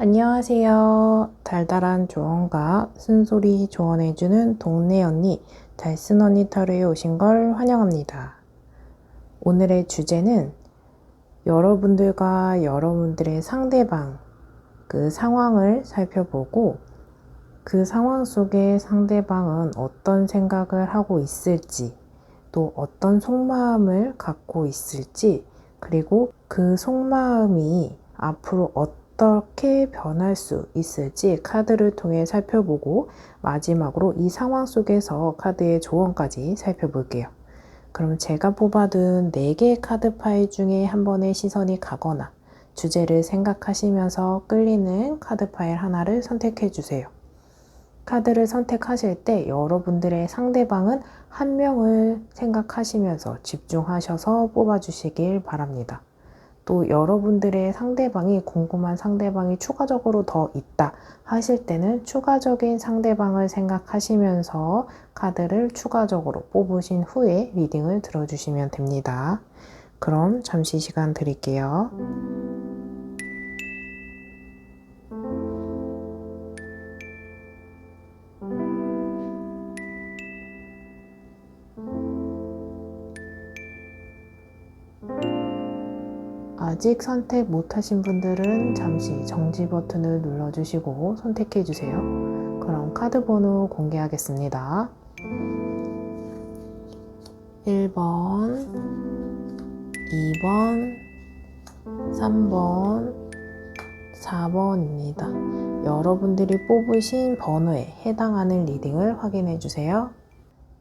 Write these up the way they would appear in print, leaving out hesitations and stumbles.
안녕하세요. 달달한 조언과 쓴소리 조언해주는 동네 언니, 달쓴 언니 타로에 오신 걸 환영합니다. 오늘의 주제는 여러분들과 여러분들의 상대방, 그 상황을 살펴보고 그 상황 속에 상대방은 어떤 생각을 하고 있을지, 또 어떤 속마음을 갖고 있을지, 그리고 그 속마음이 앞으로 어떻게 변할 수 있을지 카드를 통해 살펴보고 마지막으로 이 상황 속에서 카드의 조언까지 살펴볼게요. 그럼 제가 뽑아둔 4개의 카드 파일 중에 한 번의 시선이 가거나 주제를 생각하시면서 끌리는 카드 파일 하나를 선택해 주세요. 카드를 선택하실 때 여러분들의 상대방은 한 명을 생각하시면서 집중하셔서 뽑아주시길 바랍니다. 또 여러분들의 상대방이 궁금한 상대방이 추가적으로 더 있다 하실 때는 추가적인 상대방을 생각하시면서 카드를 추가적으로 뽑으신 후에 리딩을 들어주시면 됩니다. 그럼 잠시 시간 드릴게요. 아직 선택 못하신 분들은 잠시 정지 버튼을 눌러주시고 선택해주세요. 그럼 카드 번호 공개하겠습니다. 1번, 2번, 3번, 4번입니다. 여러분들이 뽑으신 번호에 해당하는 리딩을 확인해주세요.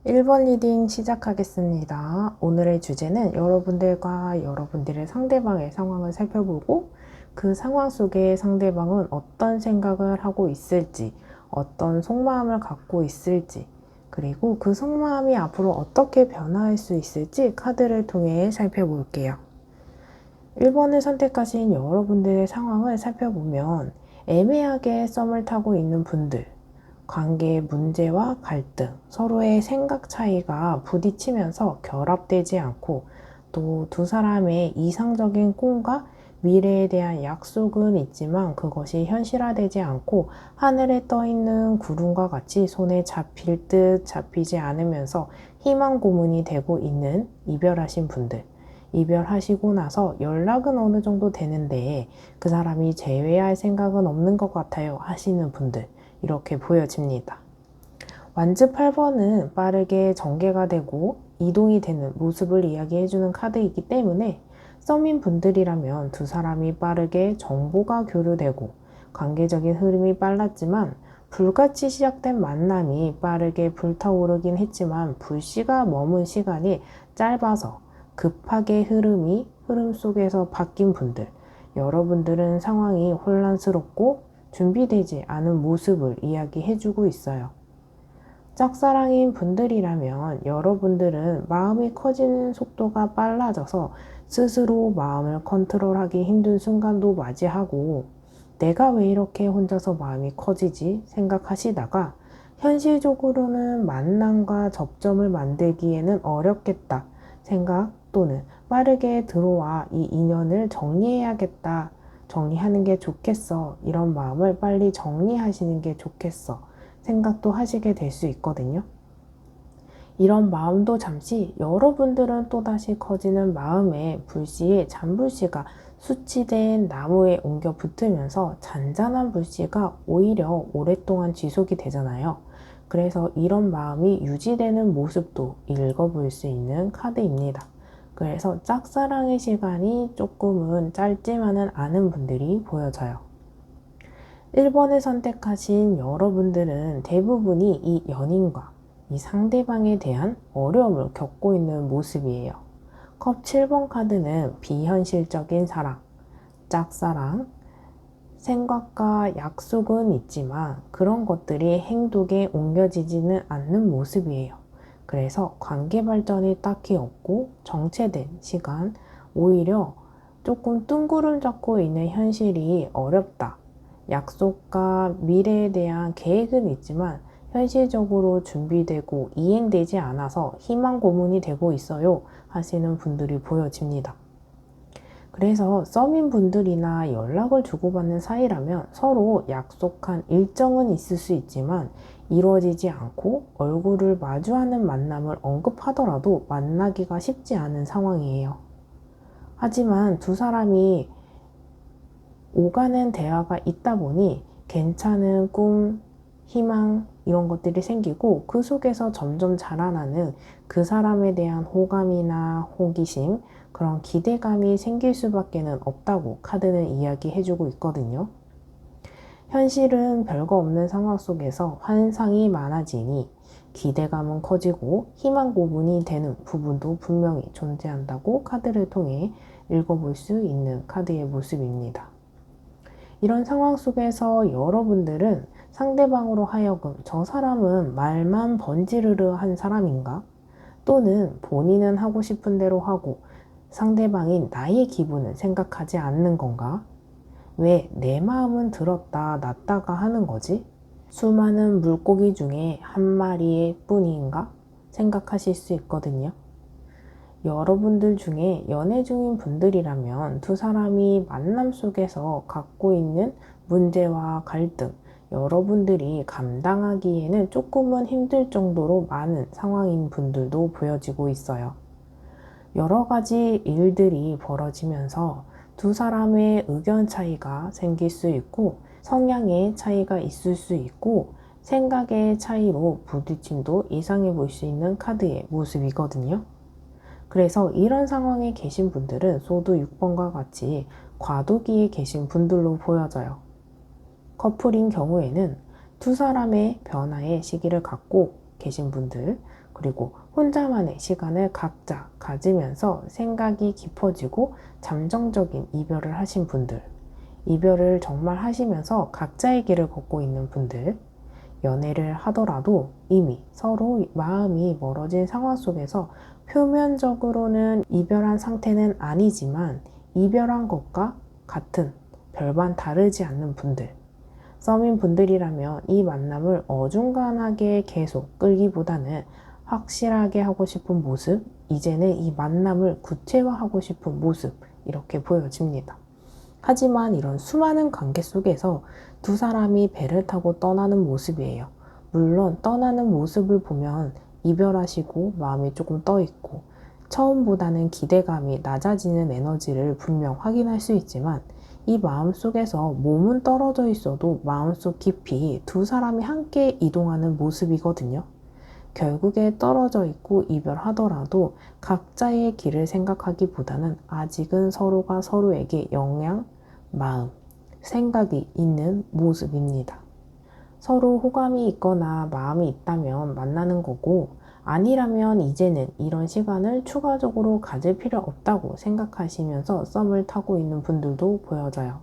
1번 리딩 시작하겠습니다. 오늘의 주제는 여러분들과 여러분들의 상대방의 상황을 살펴보고 그 상황 속에 상대방은 어떤 생각을 하고 있을지, 어떤 속마음을 갖고 있을지, 그리고 그 속마음이 앞으로 어떻게 변화할 수 있을지 카드를 통해 살펴볼게요. 1번을 선택하신 여러분들의 상황을 살펴보면 애매하게 썸을 타고 있는 분들, 관계의 문제와 갈등, 서로의 생각 차이가 부딪히면서 결합되지 않고 또 두 사람의 이상적인 꿈과 미래에 대한 약속은 있지만 그것이 현실화되지 않고 하늘에 떠 있는 구름과 같이 손에 잡힐 듯 잡히지 않으면서 희망 고문이 되고 있는 이별하신 분들, 이별하시고 나서 연락은 어느 정도 되는데 그 사람이 재회할 생각은 없는 것 같아요 하시는 분들, 이렇게 보여집니다. 완즈 8번은 빠르게 전개가 되고 이동이 되는 모습을 이야기해주는 카드이기 때문에 썸인 분들이라면 두 사람이 빠르게 정보가 교류되고 관계적인 흐름이 빨랐지만 불같이 시작된 만남이 빠르게 불타오르긴 했지만 불씨가 머문 시간이 짧아서 급하게 흐름 속에서 바뀐 분들, 여러분들은 상황이 혼란스럽고 준비되지 않은 모습을 이야기해주고 있어요. 짝사랑인 분들이라면 여러분들은 마음이 커지는 속도가 빨라져서 스스로 마음을 컨트롤하기 힘든 순간도 맞이하고 내가 왜 이렇게 혼자서 마음이 커지지 생각하시다가 현실적으로는 만남과 접점을 만들기에는 어렵겠다 생각 또는 빠르게 들어와 이 인연을 정리해야겠다, 정리하는 게 좋겠어, 이런 마음을 빨리 정리하시는 게 좋겠어 생각도 하시게 될 수 있거든요. 이런 마음도 잠시 여러분들은 또다시 커지는 마음에 불씨에 잔불씨가 수치된 나무에 옮겨 붙으면서 잔잔한 불씨가 오히려 오랫동안 지속이 되잖아요. 그래서 이런 마음이 유지되는 모습도 읽어볼 수 있는 카드입니다. 그래서 짝사랑의 시간이 조금은 짧지만은 않은 분들이 보여져요. 1번을 선택하신 여러분들은 대부분이 이 연인과 이 상대방에 대한 어려움을 겪고 있는 모습이에요. 컵 7번 카드는 비현실적인 사랑, 짝사랑, 생각과 약속은 있지만 그런 것들이 행동에 옮겨지지는 않는 모습이에요. 그래서 관계 발전이 딱히 없고 정체된 시간, 오히려 조금 뜬구름 잡고 있는 현실이 어렵다. 약속과 미래에 대한 계획은 있지만 현실적으로 준비되고 이행되지 않아서 희망 고문이 되고 있어요 하시는 분들이 보여집니다. 그래서 썸인 분들이나 연락을 주고받는 사이라면 서로 약속한 일정은 있을 수 있지만 이루어지지 않고 얼굴을 마주하는 만남을 언급하더라도 만나기가 쉽지 않은 상황이에요. 하지만 두 사람이 오가는 대화가 있다 보니 괜찮은 꿈, 희망 이런 것들이 생기고 그 속에서 점점 자라나는 그 사람에 대한 호감이나 호기심, 그런 기대감이 생길 수밖에는 없다고 카드는 이야기해주고 있거든요. 현실은 별거 없는 상황 속에서 환상이 많아지니 기대감은 커지고 희망 고문이 되는 부분도 분명히 존재한다고 카드를 통해 읽어볼 수 있는 카드의 모습입니다. 이런 상황 속에서 여러분들은 상대방으로 하여금 저 사람은 말만 번지르르 한 사람인가? 또는 본인은 하고 싶은 대로 하고 상대방인 나의 기분을 생각하지 않는 건가? 왜 내 마음은 들었다 놨다가 하는 거지? 수많은 물고기 중에 한 마리의 뿐인가? 생각하실 수 있거든요. 여러분들 중에 연애 중인 분들이라면 두 사람이 만남 속에서 갖고 있는 문제와 갈등, 여러분들이 감당하기에는 조금은 힘들 정도로 많은 상황인 분들도 보여지고 있어요. 여러 가지 일들이 벌어지면서 두 사람의 의견 차이가 생길 수 있고 성향의 차이가 있을 수 있고 생각의 차이로 부딪힘도 예상해 볼 수 있는 카드의 모습이거든요. 그래서 이런 상황에 계신 분들은 소드 6번과 같이 과도기에 계신 분들로 보여져요. 커플인 경우에는 두 사람의 변화의 시기를 갖고 계신 분들, 그리고 혼자만의 시간을 각자 가지면서 생각이 깊어지고 잠정적인 이별을 하신 분들, 이별을 정말 하시면서 각자의 길을 걷고 있는 분들, 연애를 하더라도 이미 서로 마음이 멀어진 상황 속에서 표면적으로는 이별한 상태는 아니지만 이별한 것과 같은 별반 다르지 않는 분들, 썸인 분들이라면 이 만남을 어중간하게 계속 끌기보다는 확실하게 하고 싶은 모습, 이제는 이 만남을 구체화하고 싶은 모습, 이렇게 보여집니다. 하지만 이런 수많은 관계 속에서 두 사람이 배를 타고 떠나는 모습이에요. 물론 떠나는 모습을 보면 이별하시고 마음이 조금 떠있고 처음보다는 기대감이 낮아지는 에너지를 분명 확인할 수 있지만 이 마음 속에서 몸은 떨어져 있어도 마음속 깊이 두 사람이 함께 이동하는 모습이거든요. 결국에 떨어져 있고 이별하더라도 각자의 길을 생각하기보다는 아직은 서로가 서로에게 영향, 마음, 생각이 있는 모습입니다. 서로 호감이 있거나 마음이 있다면 만나는 거고 아니라면 이제는 이런 시간을 추가적으로 가질 필요 없다고 생각하시면서 썸을 타고 있는 분들도 보여져요.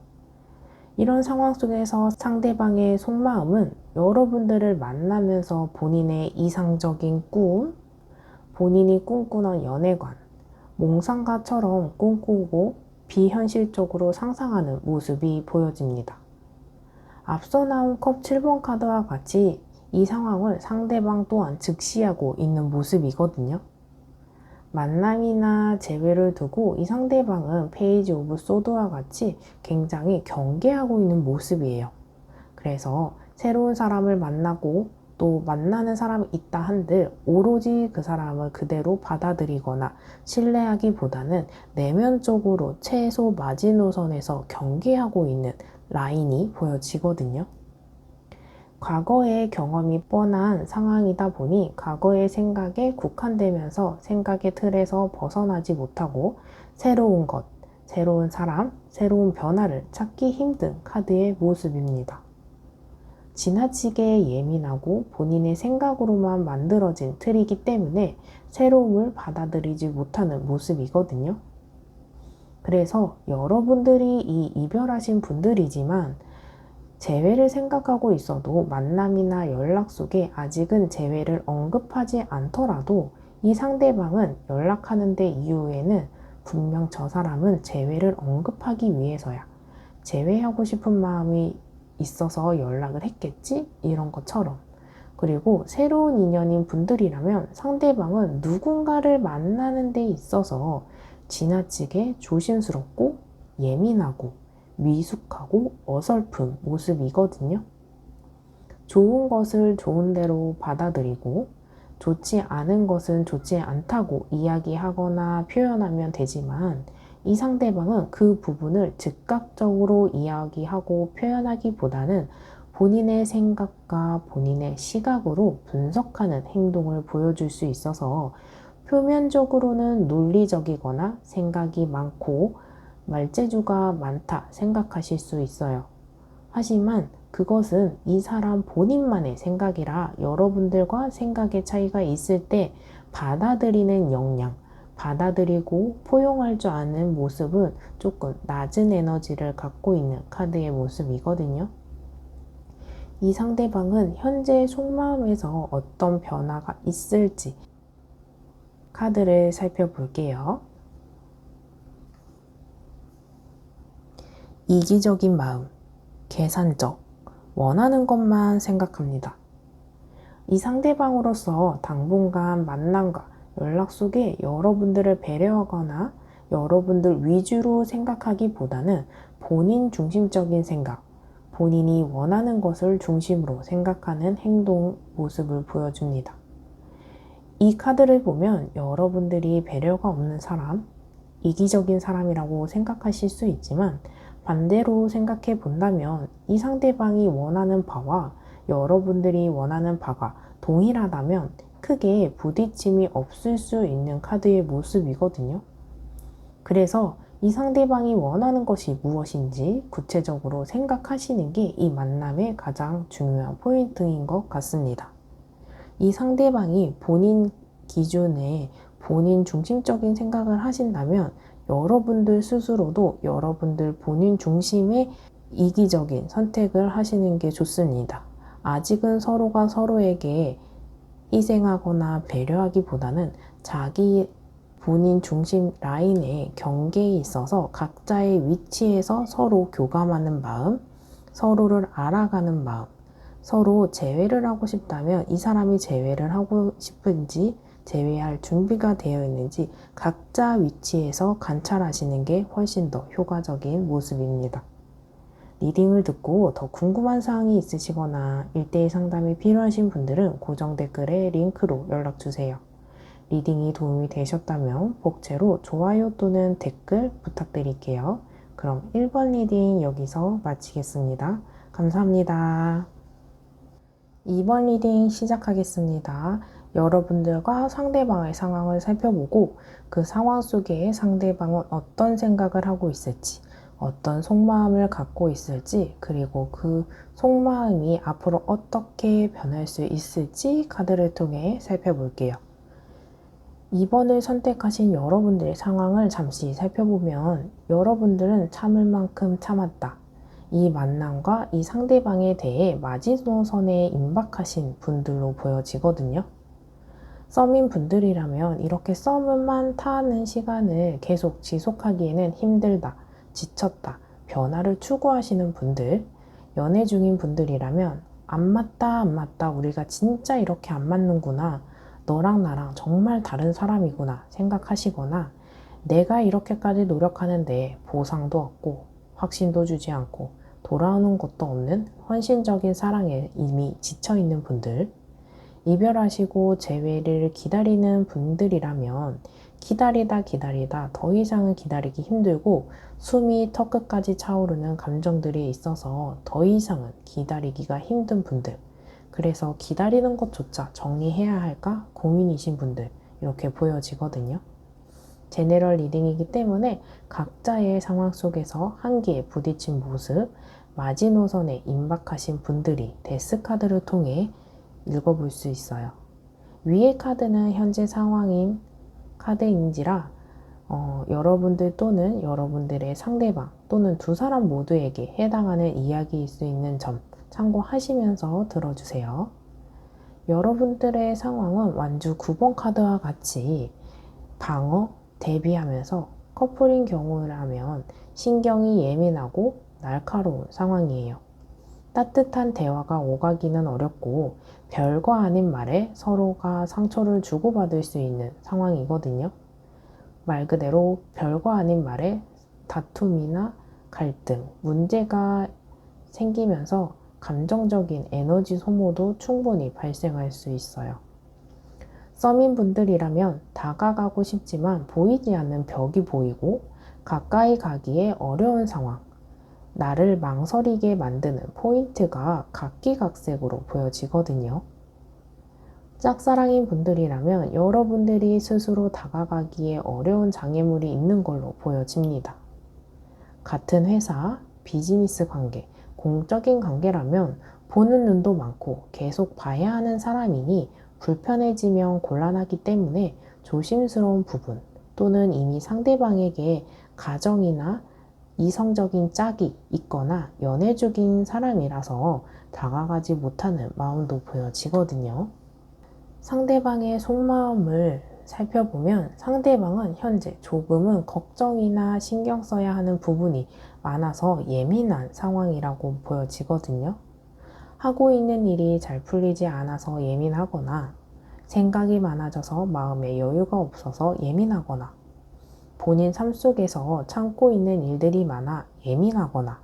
이런 상황 속에서 상대방의 속마음은 여러분들을 만나면서 본인의 이상적인 꿈, 본인이 꿈꾸는 연애관, 몽상가처럼 꿈꾸고 비현실적으로 상상하는 모습이 보여집니다. 앞서 나온 컵 7번 카드와 같이 이 상황을 상대방 또한 즉시하고 있는 모습이거든요. 만남이나 재회를 두고 이 상대방은 페이지 오브 소드와 같이 굉장히 경계하고 있는 모습이에요. 그래서 새로운 사람을 만나고 또 만나는 사람이 있다 한들 오로지 그 사람을 그대로 받아들이거나 신뢰하기보다는 내면적으로 최소 마지노선에서 경계하고 있는 라인이 보여지거든요. 과거의 경험이 뻔한 상황이다 보니 과거의 생각에 국한되면서 생각의 틀에서 벗어나지 못하고 새로운 것, 새로운 사람, 새로운 변화를 찾기 힘든 카드의 모습입니다. 지나치게 예민하고 본인의 생각으로만 만들어진 틀이기 때문에 새로움을 받아들이지 못하는 모습이거든요. 그래서 여러분들이 이 이별하신 분들이지만 재회를 생각하고 있어도 만남이나 연락 속에 아직은 재회를 언급하지 않더라도 이 상대방은 연락하는 데 이후에는 분명 저 사람은 재회를 언급하기 위해서야 재회하고 싶은 마음이 있어서 연락을 했겠지? 이런 것처럼. 그리고 새로운 인연인 분들이라면 상대방은 누군가를 만나는 데 있어서 지나치게 조심스럽고 예민하고 미숙하고 어설픈 모습이거든요. 좋은 것을 좋은 대로 받아들이고 좋지 않은 것은 좋지 않다고 이야기하거나 표현하면 되지만 이 상대방은 그 부분을 즉각적으로 이야기하고 표현하기보다는 본인의 생각과 본인의 시각으로 분석하는 행동을 보여줄 수 있어서 표면적으로는 논리적이거나 생각이 많고 말재주가 많다 생각하실 수 있어요. 하지만 그것은 이 사람 본인만의 생각이라 여러분들과 생각의 차이가 있을 때 받아들이는 역량, 받아들이고 포용할 줄 아는 모습은 조금 낮은 에너지를 갖고 있는 카드의 모습이거든요. 이 상대방은 현재 속마음에서 어떤 변화가 있을지 카드를 살펴볼게요. 이기적인 마음, 계산적, 원하는 것만 생각합니다. 이 상대방으로서 당분간 만남과 연락 속에 여러분들을 배려하거나 여러분들 위주로 생각하기보다는 본인 중심적인 생각, 본인이 원하는 것을 중심으로 생각하는 행동 모습을 보여줍니다. 이 카드를 보면 여러분들이 배려가 없는 사람, 이기적인 사람이라고 생각하실 수 있지만 반대로 생각해 본다면 이 상대방이 원하는 바와 여러분들이 원하는 바가 동일하다면 크게 부딪힘이 없을 수 있는 카드의 모습이거든요. 그래서 이 상대방이 원하는 것이 무엇인지 구체적으로 생각하시는 게 이 만남의 가장 중요한 포인트인 것 같습니다. 이 상대방이 본인 기준에 본인 중심적인 생각을 하신다면 여러분들 스스로도 여러분들 본인 중심의 이기적인 선택을 하시는 게 좋습니다. 아직은 서로가 서로에게 희생하거나 배려하기보다는 자기 본인 중심 라인의 경계에 있어서 각자의 위치에서 서로 교감하는 마음, 서로를 알아가는 마음, 서로 재회를 하고 싶다면 이 사람이 재회를 하고 싶은지 재회할 준비가 되어 있는지 각자 위치에서 관찰하시는 게 훨씬 더 효과적인 모습입니다. 리딩을 듣고 더 궁금한 사항이 있으시거나 1대1 상담이 필요하신 분들은 고정 댓글에 링크로 연락주세요. 리딩이 도움이 되셨다면 복채로 좋아요 또는 댓글 부탁드릴게요. 그럼 1번 리딩 여기서 마치겠습니다. 감사합니다. 2번 리딩 시작하겠습니다. 여러분들과 상대방의 상황을 살펴보고 그 상황 속에 상대방은 어떤 생각을 하고 있을지, 어떤 속마음을 갖고 있을지, 그리고 그 속마음이 앞으로 어떻게 변할 수 있을지 카드를 통해 살펴볼게요. 2번을 선택하신 여러분들의 상황을 잠시 살펴보면 여러분들은 참을 만큼 참았다. 이 만남과 이 상대방에 대해 마지노선에 임박하신 분들로 보여지거든요. 썸인 분들이라면 이렇게 썸만 타는 시간을 계속 지속하기에는 힘들다, 지쳤다, 변화를 추구하시는 분들, 연애 중인 분들이라면 안 맞다, 우리가 진짜 이렇게 안 맞는구나, 너랑 나랑 정말 다른 사람이구나 생각하시거나 내가 이렇게까지 노력하는데 보상도 없고 확신도 주지 않고 돌아오는 것도 없는 헌신적인 사랑에 이미 지쳐있는 분들, 이별하시고 재회를 기다리는 분들이라면 기다리다 더 이상은 기다리기 힘들고 숨이 턱끝까지 차오르는 감정들이 있어서 더 이상은 기다리기가 힘든 분들, 그래서 기다리는 것조차 정리해야 할까 고민이신 분들 이렇게 보여지거든요. 제네럴 리딩이기 때문에 각자의 상황 속에서 한계에 부딪힌 모습, 마지노선에 임박하신 분들이 데스카드를 통해 읽어볼 수 있어요. 위의 카드는 현재 상황인 카드인지라 여러분들 또는 여러분들의 상대방 또는 두 사람 모두에게 해당하는 이야기일 수 있는 점 참고하시면서 들어주세요. 여러분들의 상황은 완주 9번 카드와 같이 방어, 대비하면서 커플인 경우라면 신경이 예민하고 날카로운 상황이에요. 따뜻한 대화가 오가기는 어렵고 별거 아닌 말에 서로가 상처를 주고받을 수 있는 상황이거든요. 말 그대로 별거 아닌 말에 다툼이나 갈등, 문제가 생기면서 감정적인 에너지 소모도 충분히 발생할 수 있어요. 서민분들이라면 다가가고 싶지만 보이지 않는 벽이 보이고 가까이 가기에 어려운 상황, 나를 망설이게 만드는 포인트가 각기각색으로 보여지거든요. 짝사랑인 분들이라면 여러분들이 스스로 다가가기에 어려운 장애물이 있는 걸로 보여집니다. 같은 회사, 비즈니스 관계, 공적인 관계라면 보는 눈도 많고 계속 봐야 하는 사람이니 불편해지면 곤란하기 때문에 조심스러운 부분 또는 이미 상대방에게 가정이나 이성적인 짝이 있거나 연애 중인 사람이라서 다가가지 못하는 마음도 보여지거든요. 상대방의 속마음을 살펴보면 상대방은 현재 조금은 걱정이나 신경 써야 하는 부분이 많아서 예민한 상황이라고 보여지거든요. 하고 있는 일이 잘 풀리지 않아서 예민하거나 생각이 많아져서 마음에 여유가 없어서 예민하거나 본인 삶 속에서 참고 있는 일들이 많아 예민하거나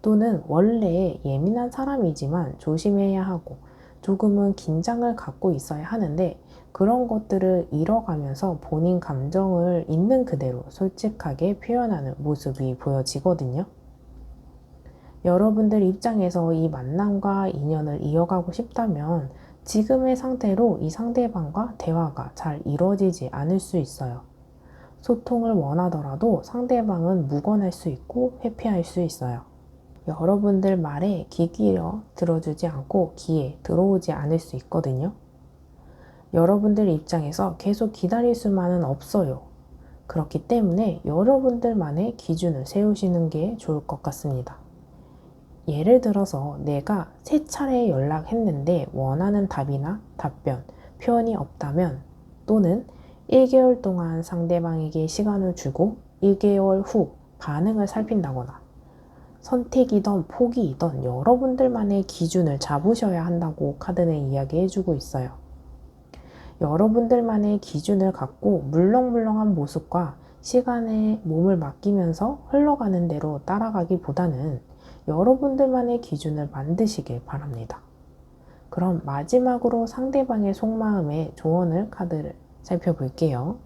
또는 원래 예민한 사람이지만 조심해야 하고 조금은 긴장을 갖고 있어야 하는데 그런 것들을 잃어가면서 본인 감정을 있는 그대로 솔직하게 표현하는 모습이 보여지거든요. 여러분들 입장에서 이 만남과 인연을 이어가고 싶다면 지금의 상태로 이 상대방과 대화가 잘 이루어지지 않을 수 있어요. 소통을 원하더라도 상대방은 무관할 수 있고 회피할 수 있어요. 여러분들 말에 귀 기울여 들어주지 않고 귀에 들어오지 않을 수 있거든요. 여러분들 입장에서 계속 기다릴 수만은 없어요. 그렇기 때문에 여러분들만의 기준을 세우시는 게 좋을 것 같습니다. 예를 들어서 내가 3차례 연락했는데 원하는 답이나 답변, 표현이 없다면 또는 1개월 동안 상대방에게 시간을 주고 1개월 후 반응을 살핀다거나 선택이든 포기이든 여러분들만의 기준을 잡으셔야 한다고 카드는 이야기해주고 있어요. 여러분들만의 기준을 갖고 물렁물렁한 모습과 시간에 몸을 맡기면서 흘러가는 대로 따라가기보다는 여러분들만의 기준을 만드시길 바랍니다. 그럼 마지막으로 상대방의 속마음의 조언을 카드를 살펴볼게요.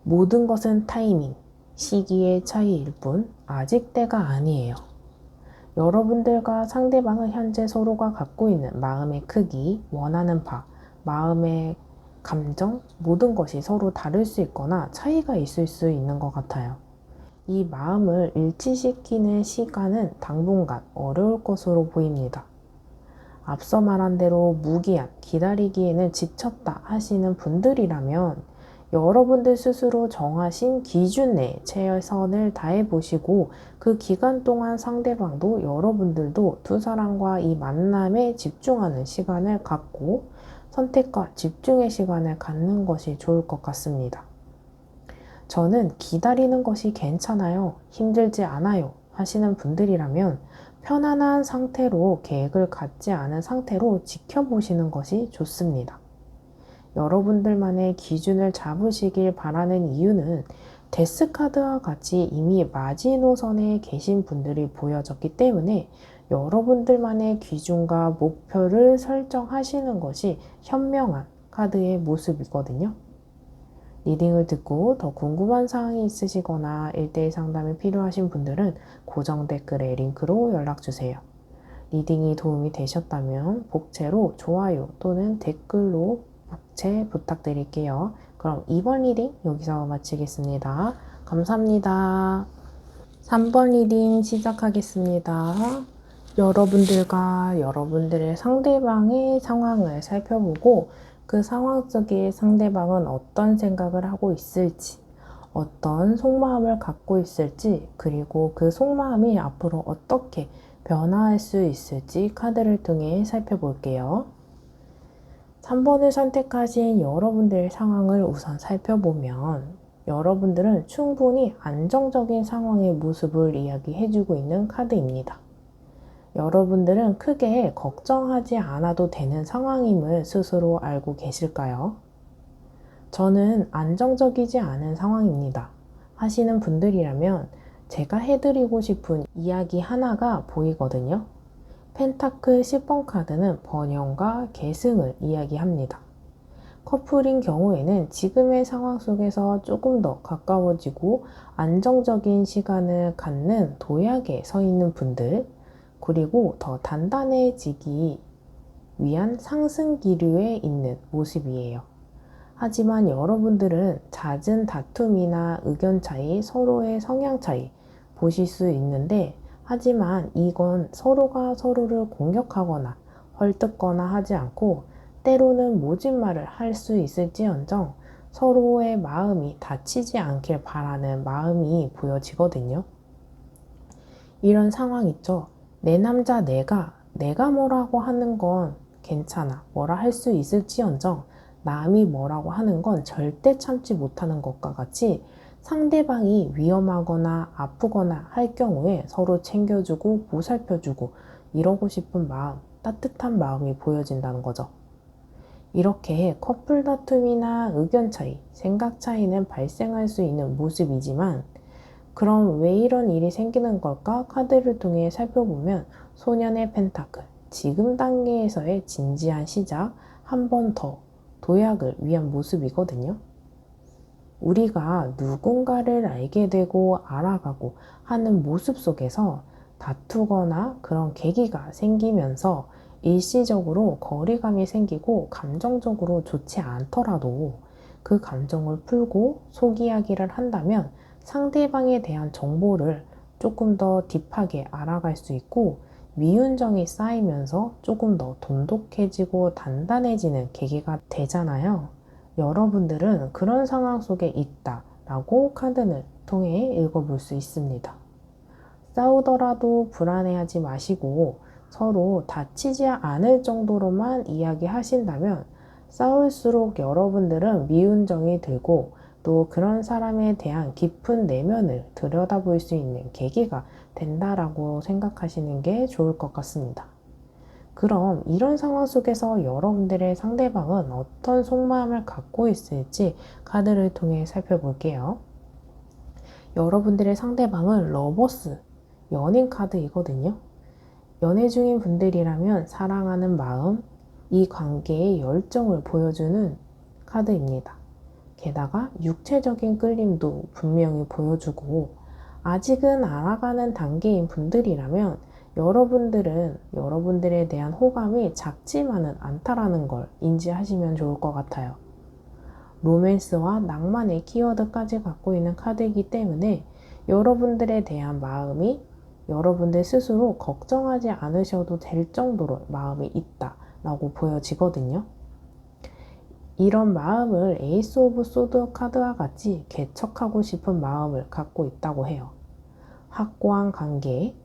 모든 것은 타이밍, 시기의 차이일 뿐 아직 때가 아니에요. 여러분들과 상대방은 현재 서로가 갖고 있는 마음의 크기, 원하는 바, 마음의 감정, 모든 것이 서로 다를 수 있거나 차이가 있을 수 있는 것 같아요. 이 마음을 일치시키는 시간은 당분간 어려울 것으로 보입니다. 앞서 말한 대로 무기한, 기다리기에는 지쳤다 하시는 분들이라면 여러분들 스스로 정하신 기준 내에 최선을 다해보시고 그 기간 동안 상대방도 여러분들도 두 사람과 이 만남에 집중하는 시간을 갖고 선택과 집중의 시간을 갖는 것이 좋을 것 같습니다. 저는 기다리는 것이 괜찮아요, 힘들지 않아요 하시는 분들이라면 편안한 상태로 계획을 갖지 않은 상태로 지켜보시는 것이 좋습니다. 여러분들만의 기준을 잡으시길 바라는 이유는 데스카드와 같이 이미 마지노선에 계신 분들이 보여졌기 때문에 여러분들만의 기준과 목표를 설정하시는 것이 현명한 카드의 모습이거든요. 리딩을 듣고 더 궁금한 사항이 있으시거나 1대1 상담이 필요하신 분들은 고정 댓글에 링크로 연락주세요. 리딩이 도움이 되셨다면 복채로 좋아요 또는 댓글로 복채 부탁드릴게요. 그럼 2번 리딩 여기서 마치겠습니다. 감사합니다. 3번 리딩 시작하겠습니다. 여러분들과 여러분들의 상대방의 상황을 살펴보고 그 상황 속에 상대방은 어떤 생각을 하고 있을지, 어떤 속마음을 갖고 있을지, 그리고 그 속마음이 앞으로 어떻게 변화할 수 있을지 카드를 통해 살펴볼게요. 3번을 선택하신 여러분들의 상황을 우선 살펴보면 여러분들은 충분히 안정적인 상황의 모습을 이야기해주고 있는 카드입니다. 여러분들은 크게 걱정하지 않아도 되는 상황임을 스스로 알고 계실까요? 저는 안정적이지 않은 상황입니다. 하시는 분들이라면 제가 해드리고 싶은 이야기 하나가 보이거든요. 펜타클 10번 카드는 번영과 계승을 이야기합니다. 커플인 경우에는 지금의 상황 속에서 조금 더 가까워지고 안정적인 시간을 갖는 도약에 서 있는 분들, 그리고 더 단단해지기 위한 상승 기류에 있는 모습이에요. 하지만 여러분들은 잦은 다툼이나 의견 차이, 서로의 성향 차이 보실 수 있는데, 하지만 이건 서로가 서로를 공격하거나 헐뜯거나 하지 않고 때로는 모진 말을 할 수 있을지언정 서로의 마음이 다치지 않길 바라는 마음이 보여지거든요. 이런 상황 있죠. 내 남자 내가 뭐라고 하는 건 괜찮아. 뭐라 할 수 있을지언정 남이 뭐라고 하는 건 절대 참지 못하는 것과 같이 상대방이 위험하거나 아프거나 할 경우에 서로 챙겨주고 보살펴주고 이러고 싶은 마음, 따뜻한 마음이 보여진다는 거죠. 이렇게 커플 다툼이나 의견 차이, 생각 차이는 발생할 수 있는 모습이지만, 그럼 왜 이런 일이 생기는 걸까? 카드를 통해 살펴보면 소년의 펜타클, 지금 단계에서의 진지한 시작, 한 번 더 도약을 위한 모습이거든요. 우리가 누군가를 알게 되고 알아가고 하는 모습 속에서 다투거나 그런 계기가 생기면서 일시적으로 거리감이 생기고 감정적으로 좋지 않더라도 그 감정을 풀고 속 이야기를 한다면 상대방에 대한 정보를 조금 더 딥하게 알아갈 수 있고 미운정이 쌓이면서 조금 더 돈독해지고 단단해지는 계기가 되잖아요. 여러분들은 그런 상황 속에 있다 라고 카드를 통해 읽어볼 수 있습니다. 싸우더라도 불안해하지 마시고 서로 다치지 않을 정도로만 이야기하신다면 싸울수록 여러분들은 미운정이 들고 또 그런 사람에 대한 깊은 내면을 들여다볼 수 있는 계기가 된다라고 생각하시는 게 좋을 것 같습니다. 그럼 이런 상황 속에서 여러분들의 상대방은 어떤 속마음을 갖고 있을지 카드를 통해 살펴볼게요. 여러분들의 상대방은 러버스, 연인 카드이거든요. 연애 중인 분들이라면 사랑하는 마음, 이 관계의 열정을 보여주는 카드입니다. 게다가 육체적인 끌림도 분명히 보여주고, 아직은 알아가는 단계인 분들이라면 여러분들은 여러분들에 대한 호감이 작지만은 않다라는 걸 인지하시면 좋을 것 같아요. 로맨스와 낭만의 키워드까지 갖고 있는 카드이기 때문에 여러분들에 대한 마음이 여러분들 스스로 걱정하지 않으셔도 될 정도로 마음이 있다라고 보여지거든요. 이런 마음을 에이스 오브 소드 카드와 같이 개척하고 싶은 마음을 갖고 있다고 해요. 확고한 관계,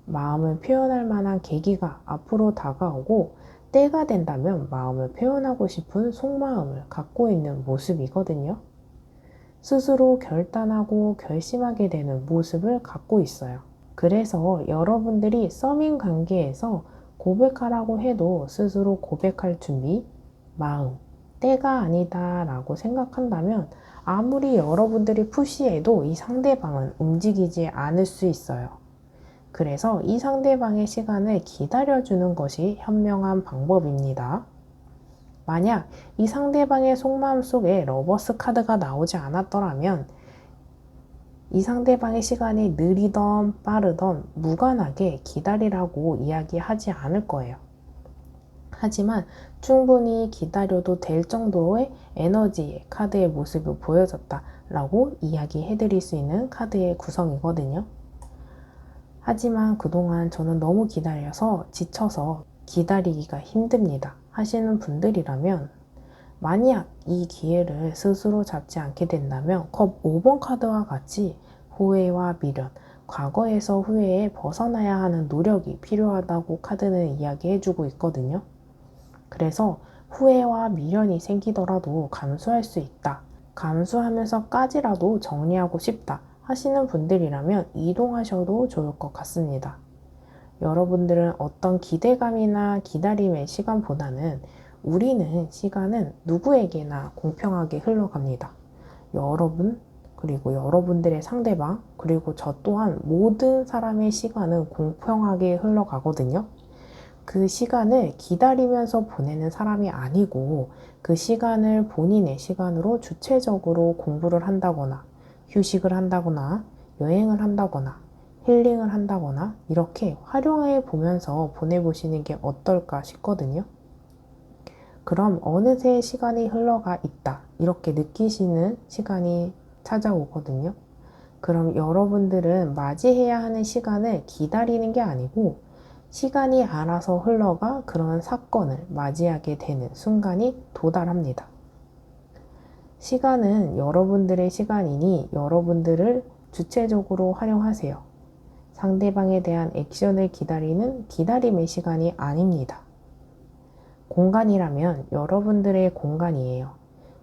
마음을 표현할 만한 계기가 앞으로 다가오고 때가 된다면 마음을 표현하고 싶은 속마음을 갖고 있는 모습이거든요. 스스로 결단하고 결심하게 되는 모습을 갖고 있어요. 그래서 여러분들이 썸인 관계에서 고백하라고 해도 스스로 고백할 준비, 마음, 때가 아니다 라고 생각한다면 아무리 여러분들이 푸시해도 이 상대방은 움직이지 않을 수 있어요. 그래서 이 상대방의 시간을 기다려주는 것이 현명한 방법입니다. 만약 이 상대방의 속마음 속에 러버스 카드가 나오지 않았더라면 이 상대방의 시간이 느리던 빠르던 무관하게 기다리라고 이야기하지 않을 거예요. 하지만 충분히 기다려도 될 정도의 에너지의 카드의 모습을 보여줬다라고 이야기해 드릴 수 있는 카드의 구성이거든요. 하지만 그동안 저는 너무 기다려서 지쳐서 기다리기가 힘듭니다 하시는 분들이라면, 만약 이 기회를 스스로 잡지 않게 된다면 컵 5번 카드와 같이 후회와 미련, 과거에서 후회에 벗어나야 하는 노력이 필요하다고 카드는 이야기해주고 있거든요. 그래서 후회와 미련이 생기더라도 감수할 수 있다, 감수하면서까지라도 정리하고 싶다 하시는 분들이라면 이동하셔도 좋을 것 같습니다. 여러분들은 어떤 기대감이나 기다림의 시간보다는 시간은 누구에게나 공평하게 흘러갑니다. 여러분, 그리고 여러분들의 상대방, 그리고 저 또한 모든 사람의 시간은 공평하게 흘러가거든요. 그 시간을 기다리면서 보내는 사람이 아니고 그 시간을 본인의 시간으로 주체적으로 공부를 한다거나 휴식을 한다거나 여행을 한다거나 힐링을 한다거나 이렇게 활용해 보면서 보내보시는 게 어떨까 싶거든요. 그럼 어느새 시간이 흘러가 있다 이렇게 느끼시는 시간이 찾아오거든요. 그럼 여러분들은 맞이해야 하는 시간을 기다리는 게 아니고 시간이 알아서 흘러가 그런 사건을 맞이하게 되는 순간이 도달합니다. 시간은 여러분들의 시간이니 여러분들을 주체적으로 활용하세요. 상대방에 대한 액션을 기다리는 기다림의 시간이 아닙니다. 공간이라면 여러분들의 공간이에요.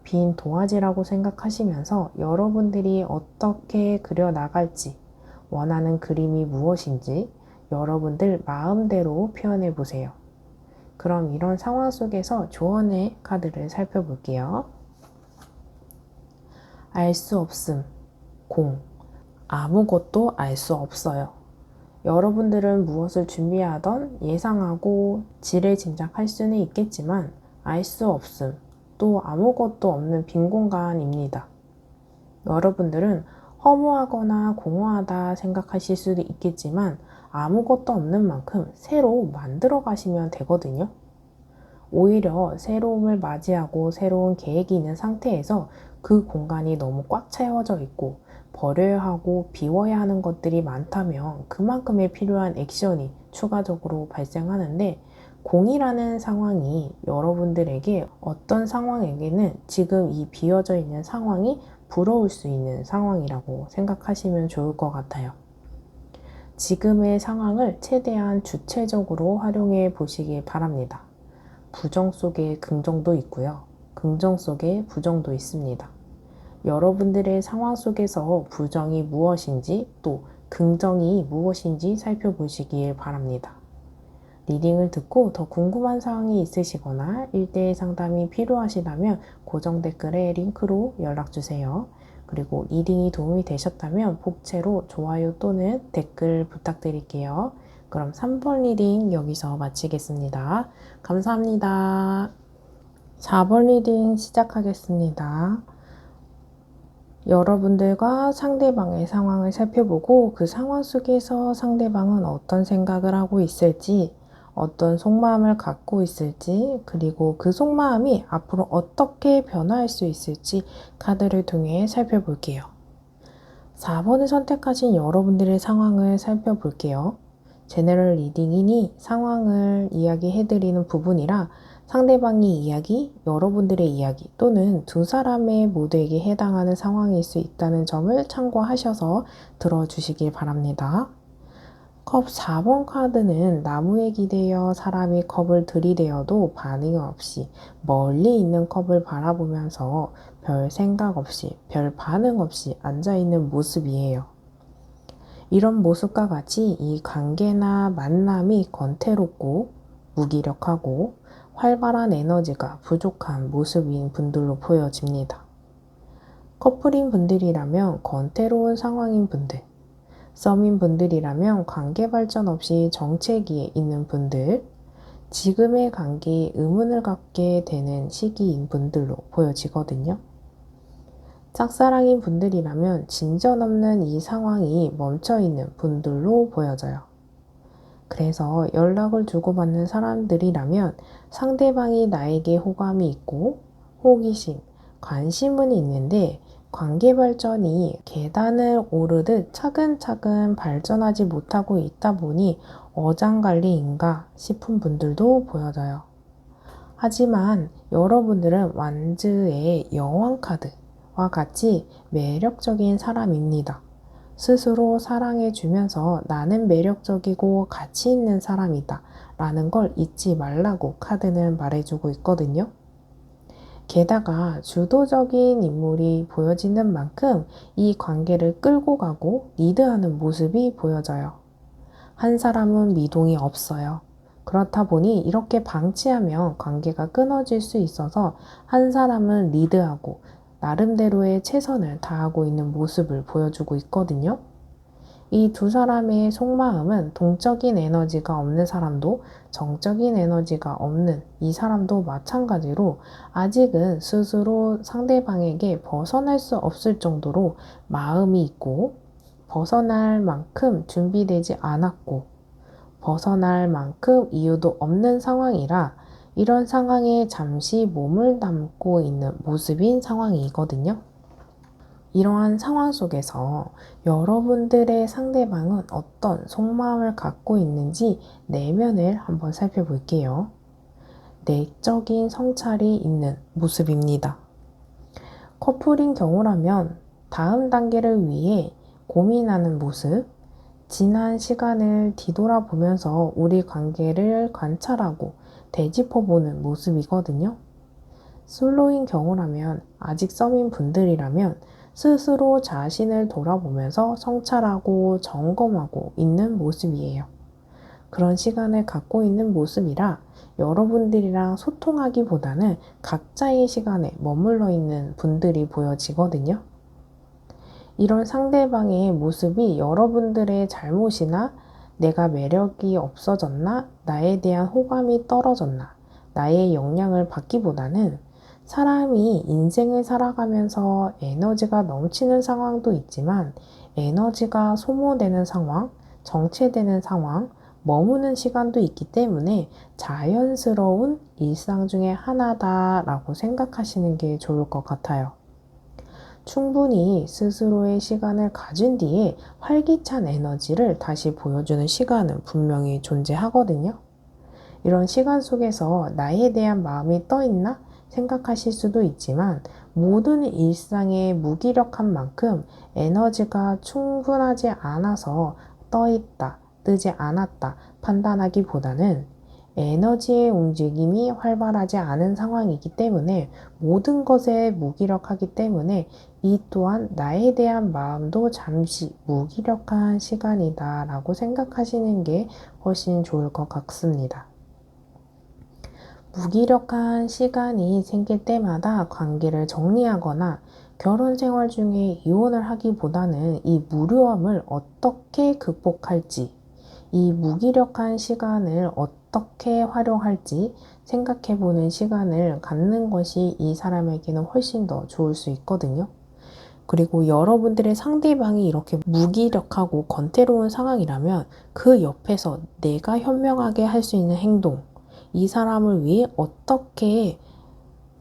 빈 도화지라고 생각하시면서 여러분들이 어떻게 그려나갈지, 원하는 그림이 무엇인지 여러분들 마음대로 표현해 보세요. 그럼 이런 상황 속에서 조언의 카드를 살펴볼게요. 알 수 없음, 공. 아무것도 알 수 없어요. 여러분들은 무엇을 준비하던 예상하고 지레짐작할 수는 있겠지만 알 수 없음, 또 아무것도 없는 빈 공간입니다. 여러분들은 허무하거나 공허하다 생각하실 수도 있겠지만 아무것도 없는 만큼 새로 만들어 가시면 되거든요. 오히려 새로움을 맞이하고 새로운 계획이 있는 상태에서 그 공간이 너무 꽉 채워져 있고 버려야 하고 비워야 하는 것들이 많다면 그만큼의 필요한 액션이 추가적으로 발생하는데 공이라는 상황이 여러분들에게 어떤 상황에게는 지금 이 비어져 있는 상황이 부러울 수 있는 상황이라고 생각하시면 좋을 것 같아요. 지금의 상황을 최대한 주체적으로 활용해 보시기 바랍니다. 부정 속에 긍정도 있고요. 긍정 속에 부정도 있습니다. 여러분들의 상황 속에서 부정이 무엇인지 또 긍정이 무엇인지 살펴보시길 바랍니다. 리딩을 듣고 더 궁금한 사항이 있으시거나 1대1 상담이 필요하시다면 고정 댓글에 링크로 연락주세요. 그리고 리딩이 도움이 되셨다면 복채로 좋아요 또는 댓글 부탁드릴게요. 그럼 3번 리딩 여기서 마치겠습니다. 감사합니다. 4번 리딩 시작하겠습니다. 여러분들과 상대방의 상황을 살펴보고 그 상황 속에서 상대방은 어떤 생각을 하고 있을지, 어떤 속마음을 갖고 있을지, 그리고 그 속마음이 앞으로 어떻게 변화할 수 있을지 카드를 통해 살펴볼게요. 4번을 선택하신 여러분들의 상황을 살펴볼게요. 제너럴 리딩이니 상황을 이야기해드리는 부분이라 상대방의 이야기, 여러분들의 이야기 또는 두 사람의 모두에게 해당하는 상황일 수 있다는 점을 참고하셔서 들어주시길 바랍니다. 컵 4번 카드는 나무에 기대어 사람이 컵을 들이대어도 반응 없이 멀리 있는 컵을 바라보면서 별 생각 없이, 별 반응 없이 앉아있는 모습이에요. 이런 모습과 같이 이 관계나 만남이 권태롭고 무기력하고 활발한 에너지가 부족한 모습인 분들로 보여집니다. 커플인 분들이라면 권태로운 상황인 분들, 썸인 분들이라면 관계 발전 없이 정체기에 있는 분들, 지금의 관계에 의문을 갖게 되는 시기인 분들로 보여지거든요. 짝사랑인 분들이라면 진전 없는 이 상황이 멈춰있는 분들로 보여져요. 그래서 연락을 주고받는 사람들이라면 상대방이 나에게 호감이 있고 호기심, 관심은 있는데 관계 발전이 계단을 오르듯 차근차근 발전하지 못하고 있다 보니 어장관리인가 싶은 분들도 보여져요. 하지만 여러분들은 완즈의 여왕 카드와 같이 매력적인 사람입니다. 스스로 사랑해주면서 나는 매력적이고 가치 있는 사람이다 라는 걸 잊지 말라고 카드는 말해주고 있거든요. 게다가 주도적인 인물이 보여지는 만큼 이 관계를 끌고 가고 리드하는 모습이 보여져요. 한 사람은 미동이 없어요. 그렇다 보니 이렇게 방치하면 관계가 끊어질 수 있어서 한 사람은 리드하고 나름대로의 최선을 다하고 있는 모습을 보여주고 있거든요. 이 두 사람의 속마음은 동적인 에너지가 없는 사람도 정적인 에너지가 없는 이 사람도 마찬가지로 아직은 스스로 상대방에게 벗어날 수 없을 정도로 마음이 있고 벗어날 만큼 준비되지 않았고 벗어날 만큼 이유도 없는 상황이라 이런 상황에 잠시 몸을 담고 있는 모습인 상황이거든요. 이러한 상황 속에서 여러분들의 상대방은 어떤 속마음을 갖고 있는지 내면을 한번 살펴볼게요. 내적인 성찰이 있는 모습입니다. 커플인 경우라면 다음 단계를 위해 고민하는 모습, 지난 시간을 뒤돌아보면서 우리 관계를 관찰하고 되짚어보는 모습이거든요. 솔로인 경우라면 아직 썸인 분들이라면 스스로 자신을 돌아보면서 성찰하고 점검하고 있는 모습이에요. 그런 시간을 갖고 있는 모습이라 여러분들이랑 소통하기보다는 각자의 시간에 머물러 있는 분들이 보여지거든요. 이런 상대방의 모습이 여러분들의 잘못이나 내가 매력이 없어졌나, 나에 대한 호감이 떨어졌나, 나의 영향을 받기보다는 사람이 인생을 살아가면서 에너지가 넘치는 상황도 있지만 에너지가 소모되는 상황, 정체되는 상황, 머무는 시간도 있기 때문에 자연스러운 일상 중에 하나다라고 생각하시는 게 좋을 것 같아요. 충분히 스스로의 시간을 가진 뒤에 활기찬 에너지를 다시 보여주는 시간은 분명히 존재하거든요. 이런 시간 속에서 나에 대한 마음이 떠있나 생각하실 수도 있지만 모든 일상의 무기력한 만큼 에너지가 충분하지 않아서 떠있다, 뜨지 않았다 판단하기보다는 에너지의 움직임이 활발하지 않은 상황이기 때문에 모든 것에 무기력하기 때문에 이 또한 나에 대한 마음도 잠시 무기력한 시간이다 라고 생각하시는 게 훨씬 좋을 것 같습니다. 무기력한 시간이 생길 때마다 관계를 정리하거나 결혼 생활 중에 이혼을 하기보다는 이 무료함을 어떻게 극복할지, 이 무기력한 시간을 어떻게 활용할지 생각해보는 시간을 갖는 것이 이 사람에게는 훨씬 더 좋을 수 있거든요. 그리고 여러분들의 상대방이 이렇게 무기력하고 건태로운 상황이라면 그 옆에서 내가 현명하게 할 수 있는 행동, 이 사람을 위해 어떻게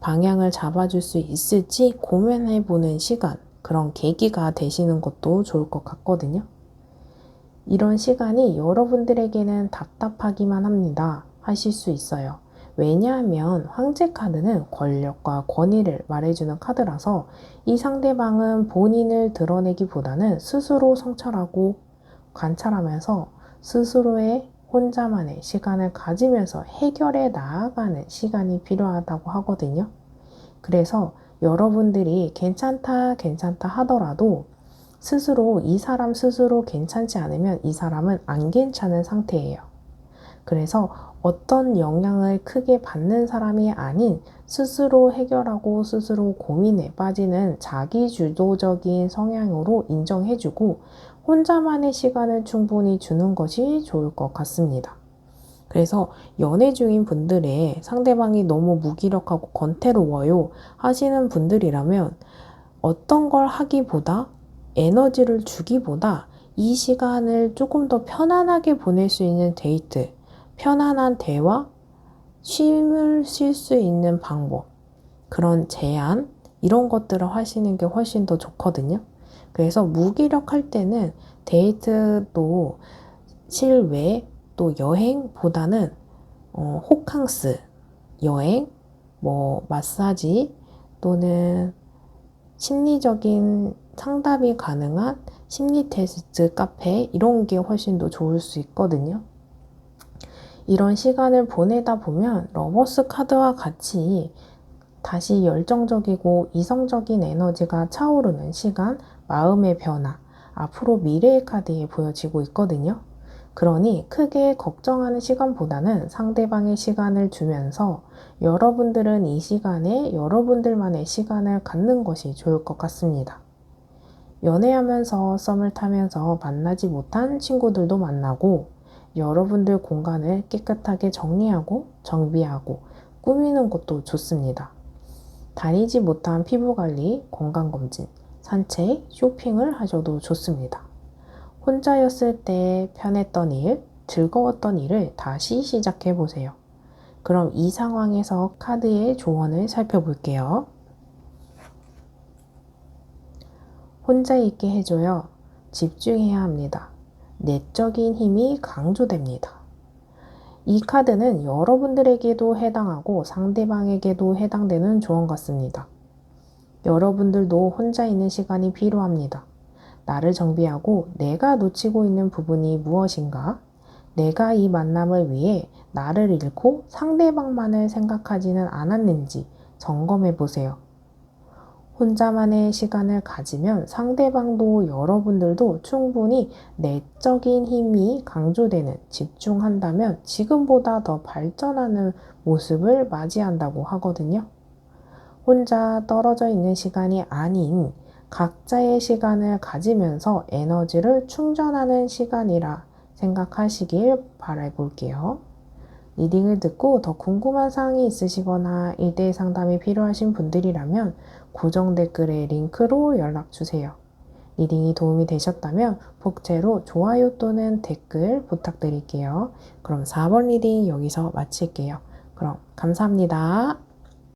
방향을 잡아줄 수 있을지 고민해보는 시간, 그런 계기가 되시는 것도 좋을 것 같거든요. 이런 시간이 여러분들에게는 답답하기만 합니다. 하실 수 있어요. 왜냐하면 황제 카드는 권력과 권위를 말해주는 카드라서 이 상대방은 본인을 드러내기보다는 스스로 성찰하고 관찰하면서 스스로의 혼자만의 시간을 가지면서 해결해 나아가는 시간이 필요하다고 하거든요. 그래서 여러분들이 괜찮다 하더라도 스스로 이 사람 스스로 괜찮지 않으면 이 사람은 안 괜찮은 상태예요. 그래서 어떤 영향을 크게 받는 사람이 아닌 스스로 해결하고 스스로 고민에 빠지는 자기주도적인 성향으로 인정해주고 혼자만의 시간을 충분히 주는 것이 좋을 것 같습니다. 그래서 연애 중인 분들의 상대방이 너무 무기력하고 건태로워요 하시는 분들이라면 어떤 걸 하기보다 에너지를 주기보다 이 시간을 조금 더 편안하게 보낼 수 있는 데이트, 편안한 대화, 쉼을 쉴 수 있는 방법, 그런 제안, 이런 것들을 하시는 게 훨씬 더 좋거든요. 그래서 무기력할 때는 데이트도 실외, 또 여행보다는 호캉스, 여행, 마사지 또는 심리적인 상담이 가능한 심리 테스트 카페 이런 게 훨씬 더 좋을 수 있거든요. 이런 시간을 보내다 보면 러버스 카드와 같이 다시 열정적이고 이성적인 에너지가 차오르는 시간, 마음의 변화, 앞으로 미래의 카드에 보여지고 있거든요. 그러니 크게 걱정하는 시간보다는 상대방의 시간을 주면서 여러분들은 이 시간에 여러분들만의 시간을 갖는 것이 좋을 것 같습니다. 연애하면서 썸을 타면서 만나지 못한 친구들도 만나고 여러분들 공간을 깨끗하게 정리하고 정비하고 꾸미는 것도 좋습니다. 다니지 못한 피부관리, 건강검진, 산책, 쇼핑을 하셔도 좋습니다. 혼자였을 때 편했던 일, 즐거웠던 일을 다시 시작해 보세요. 그럼 이 상황에서 카드의 조언을 살펴볼게요. 혼자 있게 해줘요. 집중해야 합니다. 내적인 힘이 강조됩니다. 이 카드는 여러분들에게도 해당하고 상대방에게도 해당되는 조언 같습니다. 여러분들도 혼자 있는 시간이 필요합니다. 나를 정비하고 내가 놓치고 있는 부분이 무엇인가? 내가 이 만남을 위해 나를 잃고 상대방만을 생각하지는 않았는지 점검해 보세요. 혼자만의 시간을 가지면 상대방도 여러분들도 충분히 내적인 힘이 강조되는 집중한다면 지금보다 더 발전하는 모습을 맞이한다고 하거든요. 혼자 떨어져 있는 시간이 아닌 각자의 시간을 가지면서 에너지를 충전하는 시간이라 생각하시길 바라볼게요. 리딩을 듣고 더 궁금한 사항이 있으시거나 1대1 상담이 필요하신 분들이라면 고정 댓글에 링크로 연락주세요. 리딩이 도움이 되셨다면 복제로 좋아요 또는 댓글 부탁드릴게요. 그럼 4번 리딩 여기서 마칠게요. 그럼 감사합니다.